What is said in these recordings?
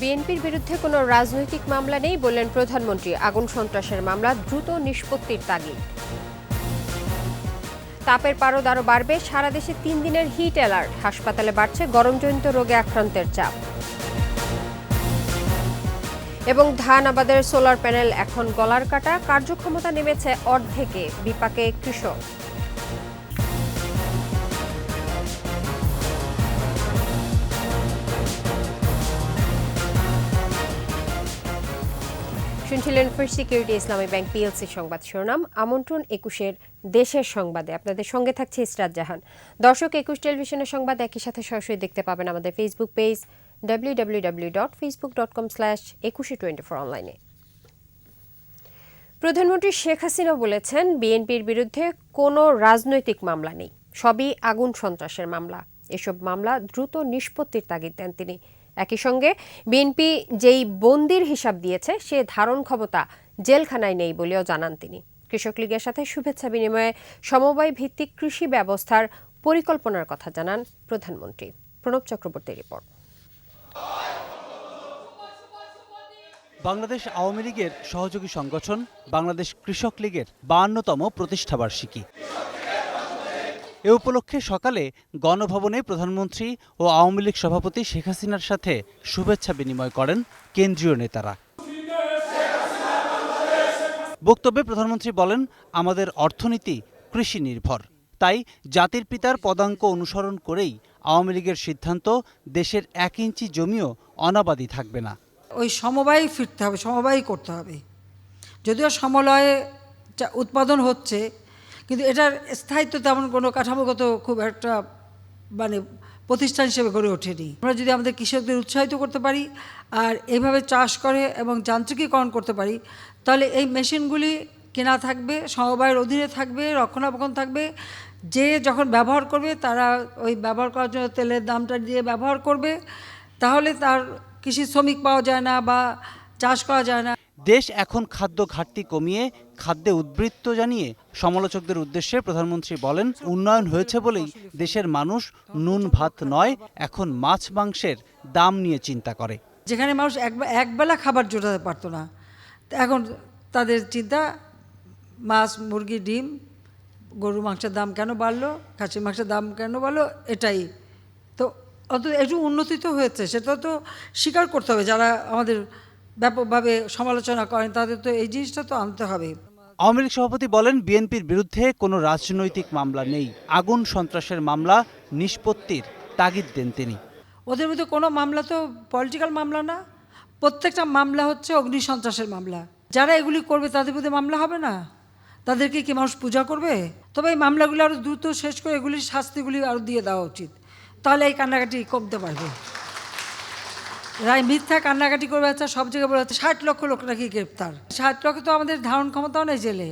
বিএনপির বিরুদ্ধে কোনো রাজনৈতিক মামলা নেই বললেন প্রধানমন্ত্রী। আগুন সন্ত্রাসের মামলা দ্রুত নিষ্পত্তির তাগিদ। তাপের পারদ আরও বাড়বে, সারা দেশে 3 দিনের হিট অ্যালার্ট। হাসপাতালে বাড়ছে গরমজনিত রোগে আক্রান্তের চাপ। এবং ধান আবাদের সোলার প্যানেল এখন গলার কাটা, কার্যক্ষমতা নেমেছে অর্ধেকে, বিপাকে কৃষক। শুনছিলেন ফার্স্ট সিকিউরিটি ইসলামী ব্যাংক পিএলসি সংবাদ শিরোনাম। আমন্ত্রণ 21-এর দেশের সংবাদে, আপনাদের সঙ্গে থাকছে ইসরাত জাহান। দর্শক, 21 টেলিভিশনের সংবাদ একই সাথে সরাসরি দেখতে পাবেন আমাদের ফেসবুক পেজ www.facebook.com/2124 অনলাইনে। প্রধানমন্ত্রী শেখ হাসিনা বলেছেন, বিএনপির বিরুদ্ধে কোনো রাজনৈতিক মামলা নেই, সবই আগুন সন্ত্রাসের মামলা। এসব মামলা দ্রুত নিষ্পত্তির তাগিদ দেন তিনি। একই সঙ্গে বিএনপি যেই বন্দির হিসাব দিয়েছে সে ধারণ ক্ষমতা জেলখানায় নেই বলেও জানান তিনি। কৃষক লীগের সাথে শুভেচ্ছা বিনিময়ে সমবায় ভিত্তিক কৃষি ব্যবস্থার পরিকল্পনার কথা জানান প্রধানমন্ত্রী। প্রণব চক্রবর্তীর রিপোর্ট। বাংলাদেশ আওয়ামী লীগের সহযোগী সংগঠন বাংলাদেশ কৃষক লীগের 52তম প্রতিষ্ঠাবার্ষিকী। এ উপলক্ষে সকালে গণভবনে প্রধানমন্ত্রী ও আওয়ামী লীগ সভাপতি শেখ হাসিনার সাথে শুভেচ্ছা বিনিময় করেন কেন্দ্রীয় নেতারা। বক্তব্যে প্রধানমন্ত্রী বলেন, আমাদের অর্থনীতি কৃষি নির্ভর, তাই জাতির পিতার পদাঙ্ক অনুসরণ করেই আওয়ামী লীগের সিদ্ধান্ত, দেশের 1 ইঞ্চি জমিও অনাবাদি থাকবে না। ওই সমবায় ফিরতে হবে, সমবায় করতে হবে। যদিও সমলয়ে উৎপাদন হচ্ছে, কিন্তু এটার স্থায়িত্ব তেমন কোনো কাঠামোগত খুব একটা প্রতিষ্ঠান হিসেবে গড়ে ওঠেনি। আমরা যদি আমাদের কৃষকদের উৎসাহিত করতে পারি আর এইভাবে চাষ করে এবং যান্ত্রিকীকরণ করতে পারি, তাহলে এই মেশিনগুলি কেনা থাকবে, সমবায়ের অধীনে থাকবে, রক্ষণাবেক্ষণ থাকবে। যে যখন ব্যবহার করবে তারা ওই ব্যবহার করার জন্য তেলের দামটা দিয়ে ব্যবহার করবে, তাহলে তার কৃষি শ্রমিক পাওয়া যায় না বা চাষ করা যায় না। দেশ এখন খাদ্য ঘাটতি কমিয়ে খাদ্যে উদ্বৃত্ত জানিয়ে সমালোচকদের উদ্দেশ্যে প্রধানমন্ত্রী বলেন, উন্নয়ন হয়েছে বলেই দেশের মানুষ নুন ভাত নয়, এখন মাছ মাংসের দাম নিয়ে চিন্তা করে। যেখানে মানুষ একবেলা খাবার জোটাতে পারতো না, এখন তাদের চিন্তা মাছ, মুরগি, ডিম, গরু মাংসের দাম কেন বাড়লো, খাসির মাংসের দাম কেন বাড়লো, এটাই তো। অন্তত একটু উন্নতি তো হয়েছে, সেটা তো স্বীকার করতে হবে। যারা আমাদের ব্যাপকভাবে সমালোচনা করেন তাদের তো এই জিনিসটা তো আনতে হবে। আওয়ামী লীগ সভাপতি বলেন, বিএনপির বিরুদ্ধে কোনো রাজনৈতিক মামলা নেই, আগুন সন্ত্রাসের মামলা নিষ্পত্তির তাগিদ দেন তিনি। ওদের মধ্যে কোনো মামলা তো পলিটিক্যাল মামলা না, প্রত্যেকটা মামলা হচ্ছে অগ্নি সন্ত্রাসের মামলা। যারা এগুলি করবে তাদের মধ্যে মামলা হবে না? তাদেরকে কি মানুষ পূজা করবে? তবে এই মামলাগুলো আরও দ্রুত শেষ করে এগুলির শাস্তিগুলি আরও দিয়ে দেওয়া উচিত, তাহলে এই কান্নাকাটি কমতে পারবে। রায় মিথ্যা কান্নাকাটি করবে, আচ্ছা সব জায়গায় বলে 60 লক্ষ লোক নাকি গ্রেপ্তার। 60 লক্ষ তো আমাদের ধারণ ক্ষমতাও নেই জেলে।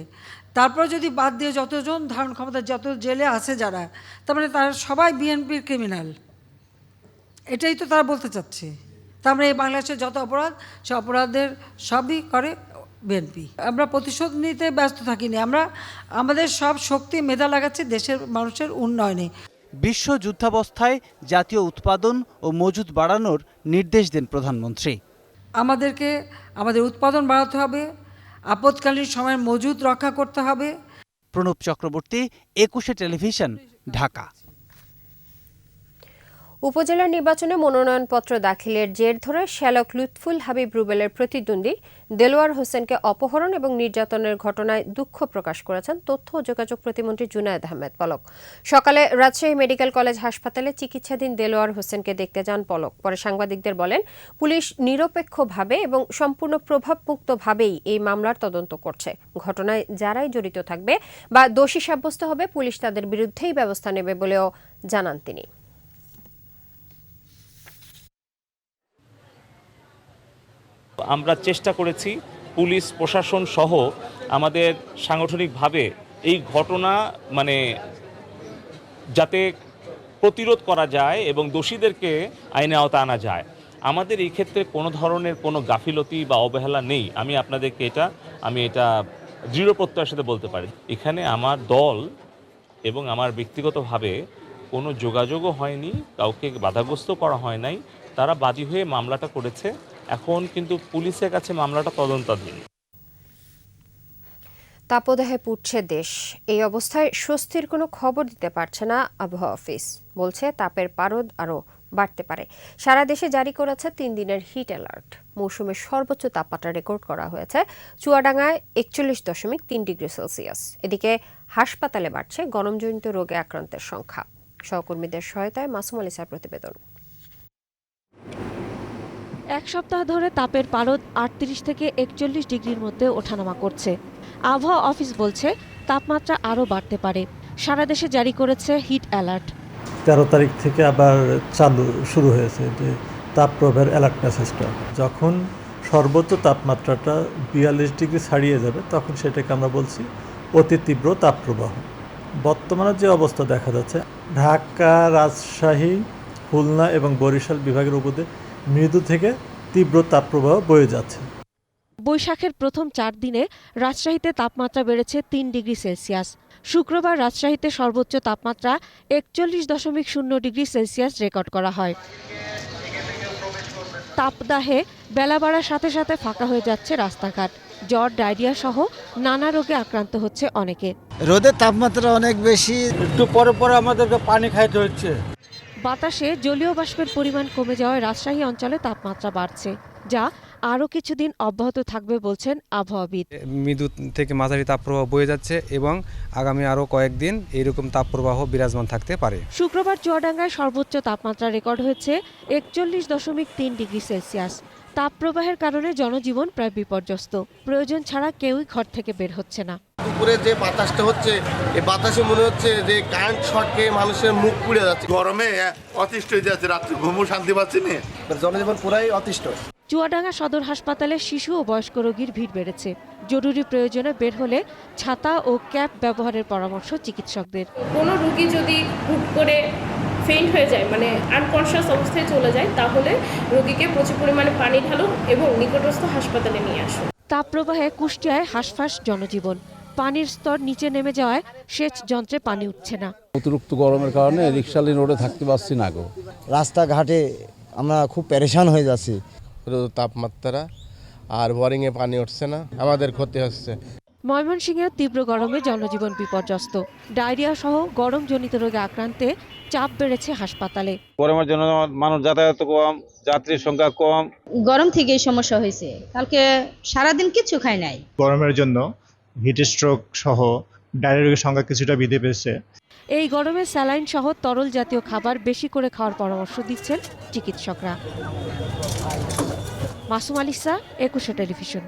তারপরে যদি বাদ দিয়ে যতজন ধারণ ক্ষমতা যত জেলে আছে যারা, তার মানে তারা সবাই বিএনপির ক্রিমিনাল, এটাই তো তারা বলতে চাচ্ছে। তার মানে এই বাংলাদেশের যত অপরাধ, সে অপরাধের সবই করে বিএনপি। আমরা প্রতিশোধ নিতে ব্যস্ত থাকিনি, আমরা আমাদের সব শক্তি মেধা লাগাচ্ছি দেশের মানুষের উন্নয়নে। বিশ্ব যুদ্ধাবস্থায় জাতীয় উৎপাদন ও মজুদ বাড়ানোর নির্দেশ দেন প্রধানমন্ত্রী। আমাদেরকে আমাদের উৎপাদন বাড়াতে হবে, আপৎকালীন সময়ের মজুদ রক্ষা করতে হবে। প্রণব চক্রবর্তী, 21 টেলিভিশন, ঢাকা। উপজেলা নির্বাচনে মনোনয়নপত্র দাখিলের জের ধরে শ্যালক লুৎফুল হাবিব রুবেলের প্রতিদ্বন্দ্বী দেলোয়ার হোসেনকে অপহরণ এবং নির্যাতনের ঘটনায় দুঃখ প্রকাশ করেছেন তথ্য ও যোগাযোগ প্রতিমন্ত্রী জুনায়েদ আহমেদ পলক। সকালে রাজশাহী মেডিকেল কলেজ হাসপাতালে চিকিৎসাধীন দেলোয়ার হোসেনকে দেখতে যান পলক। পরে সাংবাদিকদের বলেন, পুলিশ নিরপেক্ষভাবে এবং সম্পূর্ণ প্রভাবমুক্তভাবেই এই মামলার তদন্ত করছে। ঘটনায় যারাই জড়িত থাকবে বা দোষী সাব্যস্ত হবে, পুলিশ তাদের বিরুদ্ধেই ব্যবস্থা নেবে বলেও জানান তিনি। আমরা চেষ্টা করেছি পুলিশ প্রশাসন সহ আমাদের সাংগঠনিকভাবে এই ঘটনা যাতে প্রতিরোধ করা যায় এবং দোষীদেরকে আইনে আওতায় আনা যায়। আমাদের এই ক্ষেত্রে কোনো ধরনের কোনো গাফিলতি বা অবহেলা নেই। আমি আপনাদেরকে এটা দৃঢ় প্রত্যয়ের সাথে বলতে পারি। এখানে আমার দল এবং আমার ব্যক্তিগতভাবে কোনো যোগাযোগও হয়নি, কাউকে বাধাগ্রস্ত করা হয় নাই। তারা বাদী হয়ে মামলাটা করেছে। এখন কিন্তু পুলিশের কাছে মামলাটা তদন্তাধীন। তাপদাহে পুড়ছে দেশ। এই অবস্থায় স্বস্তির কোনো খবর দিতে পারছে না আবহাওয়া অফিস। বলছে তাপের পারদ আরও বাড়তে পারে। সারা দেশে জারি করেছে 3 দিনের হিট অ্যালার্ট। মৌসুমের সর্বোচ্চ তাপমাত্রা রেকর্ড করা হয়েছে চুয়াডাঙ্গায় 41.3 ডিগ্রি সেলসিয়াস। এদিকে হাসপাতালে বাড়ছে গরমজনিত রোগে আক্রান্তের সংখ্যা। সহকর্মীদের সহায়তায় মাসুম আলিসার প্রতিবেদন। এক সপ্তাহ ধরে তাপের পারদ 38 থেকে 41 ডিগ্রির মধ্যে ওঠানামা করছে। আবহাওয়া অফিস বলছে তাপমাত্রা আরও বাড়তে পারে। সারা দেশে জারি করেছে হিট অ্যালার্ট। 13 তারিখ থেকে আবার শুরু হয়েছে যে তাপপ্রবাহের অ্যালার্ট মেসেজটা। যখন সর্বোচ্চ তাপমাত্রাটা 42 ডিগ্রি ছাড়িয়ে যাবে তখন সেটাকে আমরা বলছি অতি তীব্র তাপপ্রবাহ। বর্তমানে যে অবস্থা দেখা যাচ্ছে, ঢাকা, রাজশাহী, খুলনা এবং বরিশাল বিভাগের উপরে মৃদু থেকে তীব্র তাপপ্রবাহ বয়ে যাচ্ছে। বৈশাখের প্রথম 4 দিনে রাজশাহীতে তাপমাত্রা বেড়েছে 3 ডিগ্রি সেলসিয়াস। শুক্রবার রাজশাহীতে সর্বোচ্চ তাপমাত্রা 41.0 ডিগ্রি সেলসিয়াস রেকর্ড করা হয়। তাপদাহে বেলা বাড়ার সাথে সাথে ফাঁকা হয়ে যাচ্ছে রাস্তাঘাট। জ্বর, ডায়রিয়া সহ নানা রোগে আক্রান্ত হচ্ছে অনেকে। রোদের তাপমাত্রা অনেক বেশি, একটু পরে পরে আমাদেরকে পানি খাইতে হচ্ছে। বাতাসে জলীয় বাষ্পের পরিমাণ কমে যাওয়ায় রাজশাহী অঞ্চলে তাপমাত্রা বাড়ছে, যা আরও কিছুদিন অব্যাহত থাকবে বলছেন আবহাওয়াবিদ। মৃদু থেকে মাঝারি তাপপ্রবাহ বয়ে যাচ্ছে এবং আগামী আরও কয়েকদিন এইরকম তাপপ্রবাহ বিরাজমান থাকতে পারে। শুক্রবার চুয়াডাঙ্গায় সর্বোচ্চ তাপমাত্রা রেকর্ড হয়েছে 41.3 ডিগ্রি সেলসিয়াস। তাপপ্রবাহের কারণে জনজীবন প্রায় বিপর্যস্ত। প্রয়োজন ছাড়া কেউই ঘর থেকে বের হচ্ছে না। দুপুরে যে বাতাসটা হচ্ছে, এই বাতাসে মনে হচ্ছে যে কারেন্ট শর্ট খেয়ে মানুষের মুখ পুড়ে যাচ্ছে। গরমে অতিষ্ঠ হয়ে যাচ্ছে, রাত্রে ঘুমও শান্তি পাচ্ছি না, জনজীবন পুরাই অতিষ্ঠ। চুয়াডাঙ্গা সদর হাসপাতালে শিশু ও বয়স্ক রোগীর ভিড় বেড়েছে। জরুরি প্রয়োজনে বের হলে ছাতা ও ক্যাপ ব্যবহারের পরামর্শ চিকিৎসকদের। কোনো রোগী যদি হুট করে ফেইন্ট হয়ে যায়, মানে আনকনশিয়াস অবস্থায় চলে যায়, তাহলে রোগীকে প্রচুর পরিমাণে পানি ঢালুন এবং নিকটস্থ হাসপাতালে নিয়ে আসুন। তাপপ্রবাহে কুষ্টিয়ায় হাঁসফাঁস জনজীবন। পানির স্তর নিচে নেমে যাওয়ায় সেচ যন্ত্রে পানি উঠছে না। অতিরিক্ত গরমের কারণে রিক্সালি রোডে থাকতে পারছি না গো। রাস্তাঘাটে আমরা খুব পেরেশান হয়ে যাচ্ছি। তাপমাত্রা আর বোরিংয়ে পানি উঠছে না, আমাদের ক্ষতি হচ্ছে। ময়মনসিংহেও তীব্র গরমে জনজীবন বিপর্যস্ত। ডায়রিয়া সহ গরমজনিত রোগে আক্রান্তে চাপ বেড়েছে হাসপাতালে। গরমের জন্য মানুষ যাতায়াত কম, যাত্রীর সংখ্যা কম। গরম থেকেই সমস্যা হয়েছে, কালকে সারাদিন কিছু খাই নাই। গরমের জন্য হিট স্ট্রোক সহ ডায়রিয়ার সংখ্যা কিছুটা বৃদ্ধি পেয়েছে। এই গরমে স্যালাইন সহ তরল জাতীয় খাবার বেশি করে খাওয়ার পরামর্শ দিচ্ছেন চিকিৎসকরা। মাসুম আলিসা, 21 টেলিভিশন।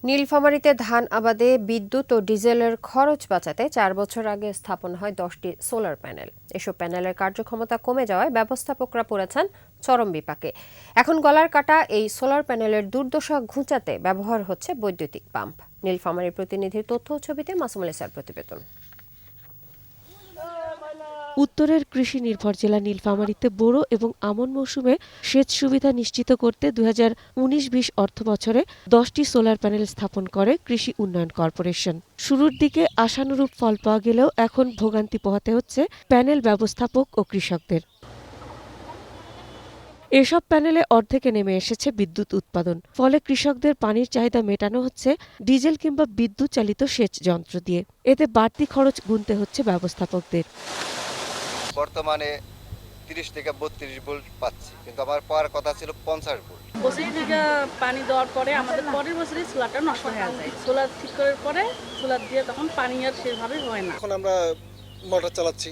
নীলফামারীতে ধান আবাদে বিদ্যুৎ ও ডিজেলের খরচ বাঁচাতে 4 বছর আগে স্থাপন হয় 10টি সোলার প্যানেল। এসব প্যানেলের কার্যক্ষমতা কমে যাওয়ায় ব্যবস্থাপকরা পড়েছেন চরম বিপাকে। এখন গলার কাটা এই সোলার প্যানেলের দুর্দশা ঘুচাতে ব্যবহার হচ্ছে বৈদ্যুতিক পাম্প। নীলফামারীর প্রতিনিধির তথ্য ও ছবিতে মাসুম আলিসার প্রতিবেদন। উত্তরের কৃষি নির্ভর জেলা নীলফামারীতে বোরো এবং আমন মৌসুমে সেচ সুবিধা নিশ্চিত করতে 2019-20 অর্থ বছরে 10টি সোলার প্যানেল স্থাপন করে কৃষি উন্নয়ন কর্পোরেশন। শুরুর দিকে আশানুরূপ ফল পাওয়া গেলেও এখন ভোগান্তি পোহাতে হচ্ছে প্যানেল ব্যবস্থাপক ও কৃষকদের। এসব প্যানেলে অর্ধেকে নেমে এসেছে বিদ্যুৎ উৎপাদন। ফলে কৃষকদের পানির চাহিদা মেটানো হচ্ছে ডিজেল কিংবা বিদ্যুৎ চালিত সেচ যন্ত্র দিয়ে। এতে বাড়তি খরচ গুনতে হচ্ছে ব্যবস্থাপকদের। বর্তমানে 30 থেকে 32 ভোল্ট পাচ্ছি, কিন্তু আমার পাওয়ার কথা ছিল 50 ভোল্ট। বছর থেকে পানি দেওয়ার পরে আমাদের পরের বছরই সোলারটা নষ্ট হয়ে যায়। সোলার ঠিক করার পরে সোলার দিয়ে তখন পানি আর সেভাবে হয় না। এখন আমরা মোটর চালাচ্ছি,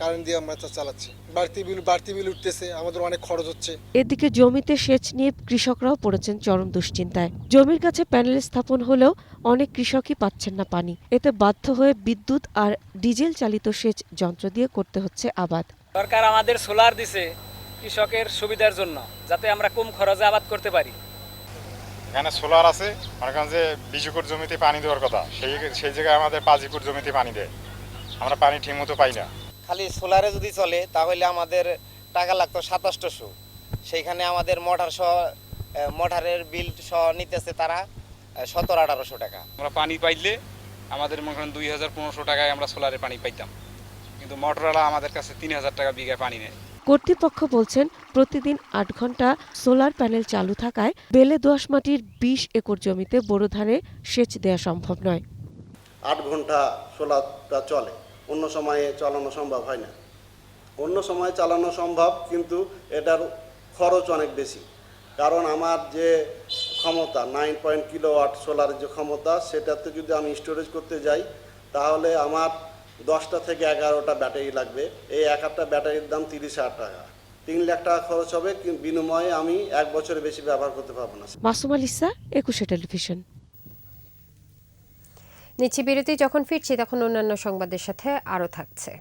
কারেন্ট দিয়ে আমরা চালাচ্ছি। বাড়তি বিল উঠতেছে, আমাদের অনেক খরচ হচ্ছে। এদিকে জমিতে সেচ নিয়ে কৃষকরাও পড়েছেন চরম দুশ্চিন্তায়। জমির কাছে প্যানেল স্থাপন হলেও অনেক কৃষকই পাচ্ছেন না পানি। এতে বাধ্য হয়ে বিদ্যুৎ আর ডিজেল চালিত সেচ যন্ত্র দিয়ে করতে হচ্ছে আবাদ। সরকার আমাদের সোলার দিছে কৃষকের সুবিধার জন্য, যাতে আমরা কম খরচে আবাদ করতে পারি। এখানে সোলার আছে, মনে করেন যে 20 একর জমিতে পানি দেওয়ার কথা, সেই জায়গায় আমাদের 5 একর জমিতে পানি দেয়। আমরা পানি ঠিক মতো পাই না। খালি সোলারে যদি চলে তাহলে আমাদের টাকা লাগতো 2700। সেইখানে আমাদের মোটরের বিল সহ নিতেছে তারা 1700-1800 টাকা। আমরা পানি পাইলে আমাদের মনে করেন 2000-1500 টাকায় আমরা সোলারে পানি পাইতাম, কিন্তু মোটরওয়ালা আমাদের কাছে 3000 টাকা বিঘায় পানি নেয়। কর্তৃপক্ষ বলছেন প্রতিদিন ৮ ঘন্টা সোলার প্যানেল চালু থাকায় বেলে দোআঁশ মাটির ২০ একর জমিতে বোরো ধানে সেচ দেওয়া সম্ভব নয়। ৮ ঘন্টা সোলারটা চলে, অন্য সময়ে চালানো সম্ভব হয় না। অন্য সময়ে চালানো সম্ভব, কিন্তু এটার খরচ অনেক বেশি। কারণ আমার যে ক্ষমতা 9 কিলোওয়াট সোলারের যে ক্ষমতা, সেটাতে যদি আমি স্টোরেজ করতে যাই তাহলে আমার 10টা থেকে 11টা ব্যাটারি লাগবে। এই এক একটা ব্যাটারির দাম 30,000 টাকা, 3 লাখ টাকা খরচ হবে, কিন্তু বিনিময়ে আমি 1 বছরের বেশি ব্যবহার করতে পারবো না। মাসুম আলিসা, 21 টেলিভিশন। নিচ্ছি বিরতি, যখন ফিরছি তখন অন্যান্য সংবাদের সাথে আরও থাকছে।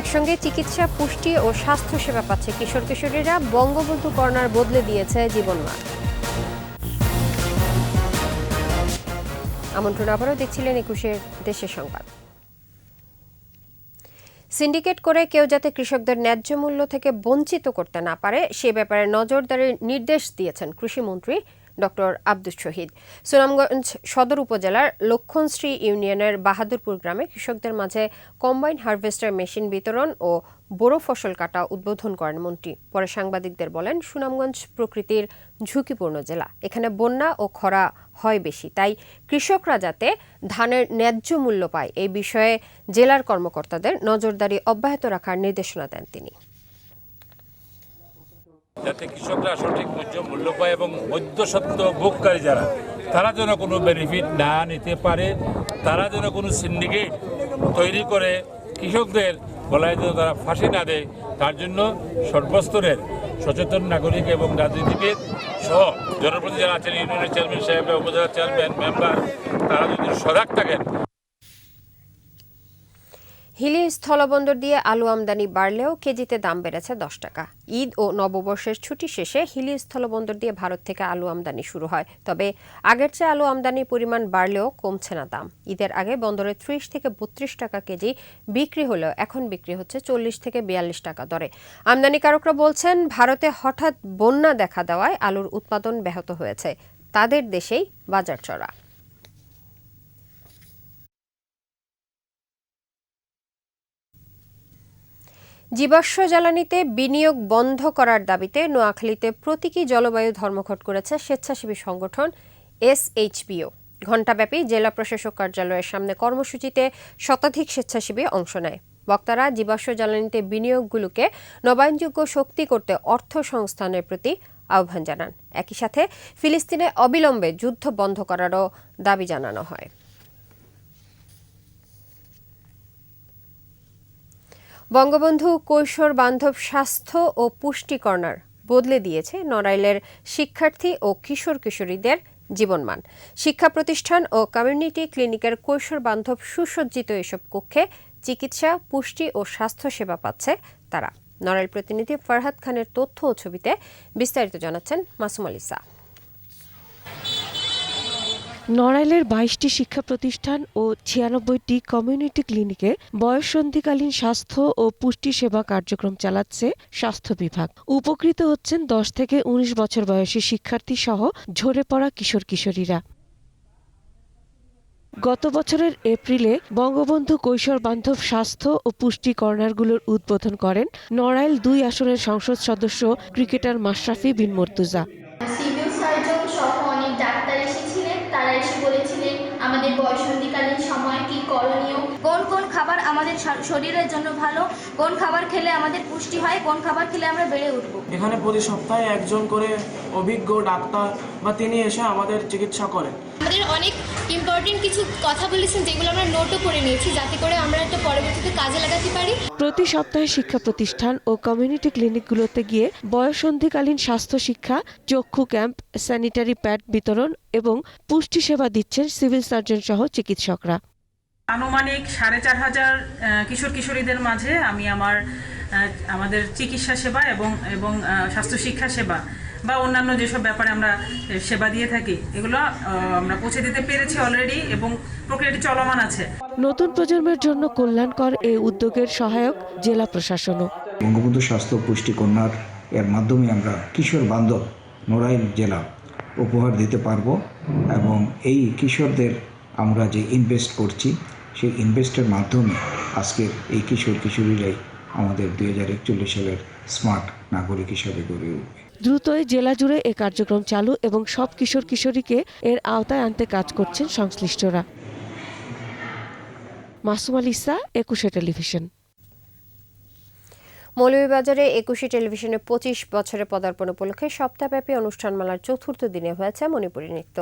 একসঙ্গে চিকিৎসা, পুষ্টি ও স্বাস্থ্য সেবা পাচ্ছে কিশোর কিশোরীরা। বঙ্গবন্ধু কর্নার বদলে দিয়েছে জীবনমান। আমন্ত্রণ আবারও দেখছিলেন 21 দেশের সংবাদ। সিন্ডিকেট করে কেউ যাতে কৃষকদের ন্যায্য মূল্য থেকে বঞ্চিত করতে না পারে সে ব্যাপারে নজরদারির নির্দেশ দিয়েছেন কৃষিমন্ত্রী ডক্টর আব্দুস শহীদ। সুনামগঞ্জ সদর উপজেলার লক্ষণশ্রী ইউনিয়নের বাহাদুরপুর গ্রামে কৃষকদের মাঝে কম্বাইন হারভেস্টার মেশিন বিতরণ ও বোরো ফসল কাটা উদ্বোধন করেন মন্ত্রী। পরে সাংবাদিকদের বলেন, সুনামগঞ্জ প্রকৃতির ঝুঁকিপূর্ণ জেলা, এখানে বন্যা ও খরা হয় বেশি, তাই কৃষকরা যাতে ধানের ন্যায্য মূল্য পায় এই বিষয়ে জেলার কর্মকর্তাদের নজরদারি অব্যাহত রাখার নির্দেশনা দেন তিনি। যাতে কৃষকরা সঠিক মূল্য পায় এবং মধ্যস্বত্ব ভোগকারী যারা, তারা যেন কোনো বেনিফিট না নিতে পারে, তারা যেন কোনো সিন্ডিকেট তৈরি করে কৃষকদের গলায় যেন তারা ফাঁসি না দেয়, তার জন্য সর্বস্তরের সচেতন নাগরিক এবং রাজনীতিবিদ সহ জনপ্রতিনিধি যারা আছেন, ইউনিয়নের চেয়ারম্যান সাহেবরা, উপজেলা চেয়ারম্যান, মেম্বার, তারা যদি সজাগ থাকেন। হিলি স্থলবন্দর দিয়ে আলু আমদানি বাড়লেও কেজিতে দাম বেড়েছে 10 টাকা। ঈদ ও নববর্ষের ছুটি শেষে হিলি স্থলবন্দর দিয়ে ভারত থেকে আলু আমদানি শুরু হয়। তবে আগের চেয়ে আলু আমদানির পরিমাণ বাড়লেও কমছে না দাম। ঈদের আগে বন্দরে 30 থেকে 32 টাকা কেজি বিক্রি হলেও এখন বিক্রি হচ্ছে 40 থেকে 42 টাকা দরে। আমদানিকারকরা বলছেন, ভারতে হঠাৎ বন্যা দেখা দেওয়ায় আলুর উৎপাদন ব্যাহত হয়েছে, তাদের দেশেই বাজার চড়া। জীবাশ্ম জ্বালানিতে বিনিয়োগ বন্ধ করার দাবিতে নোয়াখালীতে প্রতীকী জলবায়ু ধর্মঘট করেছে স্বেচ্ছাসেবী সংগঠন SHBO। ঘণ্টাব্যাপী জেলা প্রশাসক কার্যালয়ের সামনে কর্মসূচিতে শতাধিক স্বেচ্ছাসেবী অংশ নেয়। বক্তারা জীবাশ্ম জ্বালানিতে বিনিয়োগগুলোকে নবায়নযোগ্য শক্তি করতে অর্থ সংস্থানের প্রতি আহ্বান জানান। একই সাথে ফিলিস্তিনে অবিলম্বে যুদ্ধ বন্ধ করারও দাবি জানানো হয়। বঙ্গবন্ধু কৈশোর বান্ধব স্বাস্থ্য ও পুষ্টি কর্নার বদলে দিয়েছে নড়াইলের শিক্ষার্থী ও কিশোর কিশোরীদের জীবনমান। শিক্ষা প্রতিষ্ঠান ও কমিউনিটি ক্লিনিকের কৈশোর বান্ধব সুসজ্জিত এসব কক্ষে চিকিৎসা, পুষ্টি ও স্বাস্থ্য সেবা পাচ্ছে তারা। নড়াইল প্রতিনিধি ফরহাদ খানের তথ্য ও ছবিতে বিস্তারিত জানাচ্ছেন মাসুম আলিসা। নড়াইলের 22টি শিক্ষা প্রতিষ্ঠান ও 96টি কমিউনিটি ক্লিনিকে বয়ঃসন্ধিকালীন স্বাস্থ্য ও পুষ্টি সেবা কার্যক্রম চালাচ্ছে স্বাস্থ্য বিভাগ। উপকৃত হচ্ছেন 10 থেকে 19 বছর বয়সী শিক্ষার্থী সহ ঝরে পড়া কিশোর কিশোরীরা। গত বছরের এপ্রিলে বঙ্গবন্ধু কৈশোর বান্ধব স্বাস্থ্য ও পুষ্টি কর্নারগুলোর উদ্বোধন করেন নড়াইল 2 আসনের সংসদ সদস্য cricketer Mashrafe bin Mortaza. Civil surgeon সহ অনেক ডাক্তার এসেছিলেন, তারা এসে বলেছিলেন আমাদের বয়ঃসন্ধিকালীন সময় কি করণীয়, কোন কোন খাবার আমাদের শরীরের জন্য ভালো, কোন খাবার খেলে আমাদের পুষ্টি হয়, কোন খাবার খেলে আমরা বেড়ে উঠব। এখানে প্রতি সপ্তাহে একজন করে অভিজ্ঞ ডাক্তার বা তিনি এসে আমাদের চিকিৎসা করেন। আমাদের অনেক ইম্পর্টেন্ট কিছু কথা বলেছেন যেগুলো আমরা নোটও করে নিয়েছি, যাতে করে আমরা একটা পরবর্তীতে কাজে লাগাতে পারি। প্রতি সপ্তাহে শিক্ষা প্রতিষ্ঠান ও কমিউনিটি ক্লিনিকগুলোতে গিয়ে বয়ঃসন্ধিকালীন স্বাস্থ্য শিক্ষা, চক্ষু ক্যাম্প, স্যানিটারি প্যাড বিতরণ এবং পুষ্টি সেবা দিচ্ছেন সিভিল সার্জন সহ চিকিৎসকরা। আনুমানিক 4,500 কিশোর কিশোরীদের মাঝে আমি আমাদের চিকিৎসা সেবা এবং স্বাস্থ্য শিক্ষা সেবা বা অন্যান্য যেসব ব্যাপারে আমরা সেবা দিয়ে থাকি, এগুলো আমরা পৌঁছে দিতে পেরেছি অলরেডি এবং প্রক্রিয়াটি চলমান আছে। নতুন প্রজন্মের জন্য কল্যাণকর এই উদ্যোগের সহায়ক জেলা প্রশাসনও। বঙ্গবন্ধু স্বাস্থ্য পুষ্টি কর্নার এর মাধ্যমে আমরা কিশোর বান্ধব নড়াইল জেলা উপহার দিতে পারবো এবং এই কিশোরদের আমরা যে ইনভেস্ট করছি সেই ইনভেস্টের মাধ্যমে আজকের এই কিশোর কিশোরীরাই আমাদের 2041 সালের স্মার্ট নাগরিক হিসাবে গড়ে উঠবে। দ্রুতই জেলা জুড়ে এ কার্যক্রম চালু এবং সব কিশোর কিশোরীকে এর আওতায় আনতে কাজ করছেন সংশ্লিষ্টরা। মাসুম আলিসা, 21 টেলিভিশন। মৌলভীবাজারে 21 টেলিভিশনে 25 বছরে পদার্পণ উপলক্ষে সপ্তাহব্যাপী অনুষ্ঠানমালার চতুর্থ দিনে হয়েছে মণিপুরী নৃত্য।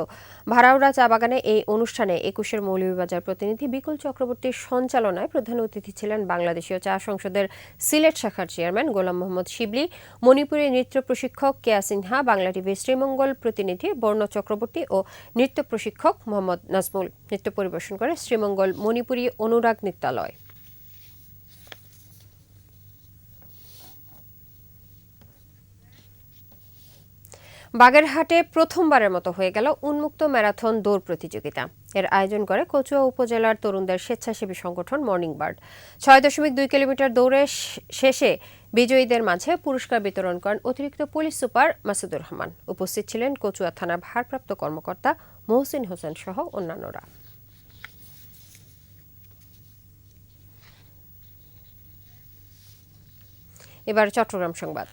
ভাড়াউড়া চা বাগানে এই অনুষ্ঠানে 21-এর মৌলভীবাজার প্রতিনিধি বিকুল চক্রবর্তীর সঞ্চালনায় প্রধান অতিথি ছিলেন বাংলাদেশীয় চা সংসদের সিলেট শাখার চেয়ারম্যান গোলাম মোহাম্মদ শিবলি, মণিপুরী নৃত্য প্রশিক্ষক কেয়া সিনহা, বাংলা টিভির শ্রীমঙ্গল প্রতিনিধি বর্ণ চক্রবর্তী ও নৃত্য প্রশিক্ষক মোহাম্মদ নাজমুল। নৃত্য পরিবেশন করে শ্রীমঙ্গল মণিপুরী অনুরাগ নৃত্যালয়। বাগেরহাটে প্রথমবারের মতো হয়ে গেল উন্মুক্ত ম্যারাথন দৌড় প্রতিযোগিতা। এর আয়োজন করে কচুয়া উপজেলার তরুণদের স্বেচ্ছাসেবী সংগঠন মর্নিং বার্ড। 6.2 কিলোমিটার দৌড়ে শেষে বিজয়ীদের মাঝে পুরস্কার বিতরণ করেন অতিরিক্ত পুলিশ সুপার মাসুদুর রহমান। উপস্থিত ছিলেন কচুয়া থানার ভারপ্রাপ্ত কর্মকর্তা মহসিন হোসেন সহ অন্যান্যরা। এবার চট্টগ্রাম সংবাদ।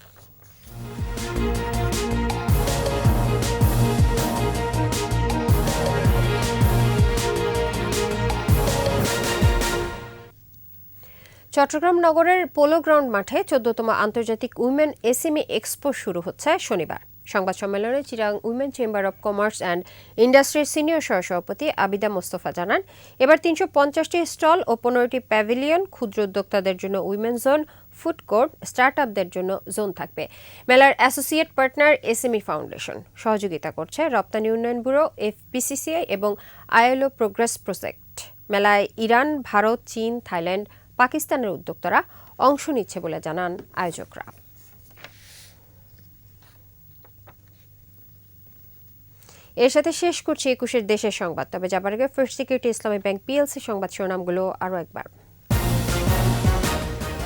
চট্টগ্রাম নগরের পোলো গ্রাউন্ড মাঠে 14তম আন্তর্জাতিক উইমেন এসএমই এক্সপো শুরু হচ্ছে শনিবার। সংবাদ সম্মেলনে Chirang women chamber of commerce and ইন্ডাস্ট্রির সিনিয়র সহসভাপতি আবিদা মোস্তফা জানান, এবার 350টি স্টল ও 15টি প্যাভিলিয়ন, ক্ষুদ্র উদ্যোক্তাদের জন্য উইমেন জোন, ফুড কোর্ট, স্টার্টআপদের জন্য জোন থাকবে। মেলার অ্যাসোসিয়েট পার্টনার এসএমই ফাউন্ডেশন সহযোগিতা করছে রপ্তানি উন্নয়ন ব্যুরো, এফবিসিসিআই এবং আইএলও প্রোগ্রেস প্রজেক্ট। মেলায় ইরান, ভারত, চীন, থাইল্যান্ড, পাকিস্তানের উদ্যোক্তারা অংশ নিচ্ছে বলে জানান আয়োজকরা। এর সাথে শেষ করছি 21-এর দেশের সংবাদ। তবে যাবার আগে ফার্স্ট সিকিউরিটি ইসলামী ব্যাংক পিএলসি সংবাদ শিরোনামগুলো আরও একবার।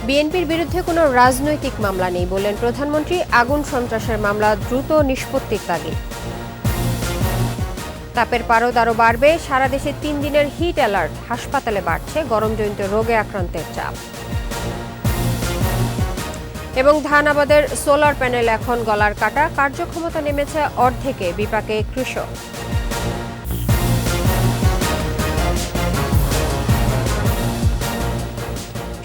বিএনপির বিরুদ্ধে কোনো রাজনৈতিক মামলা নেই বললেন প্রধানমন্ত্রী। আগুন সন্ত্রাসের মামলা দ্রুত নিষ্পত্তির তাগিদ। তাপের পারদ আরও বাড়বে, সারা দেশে 3 দিনের হিট অ্যালার্ট। হাসপাতালে বাড়ছে গরমজনিত রোগে আক্রান্তের চাপ। এবং ধান আবাদের সোলার প্যানেল এখন গলার কাটা, কার্যক্ষমতা নেমেছে অর্ধেকে, বিপাকে কৃষক।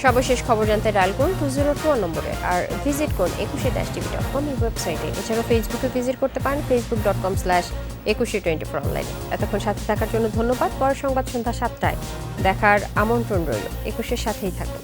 সর্বশেষ খবর জানতে ডায়াল করুন 202 নম্বরে, আর ভিজিট করুন 21-tv.com এই ওয়েবসাইটে। এছাড়াও ফেসবুকে ভিজিট করতে পারেন facebook.com/2124 অনলাইনে। এতক্ষণ সাথে থাকার জন্য ধন্যবাদ। পরের সংবাদ সন্ধ্যা 7টায় দেখার আমন্ত্রণ রইল। 21-এর সাথেই থাকুন।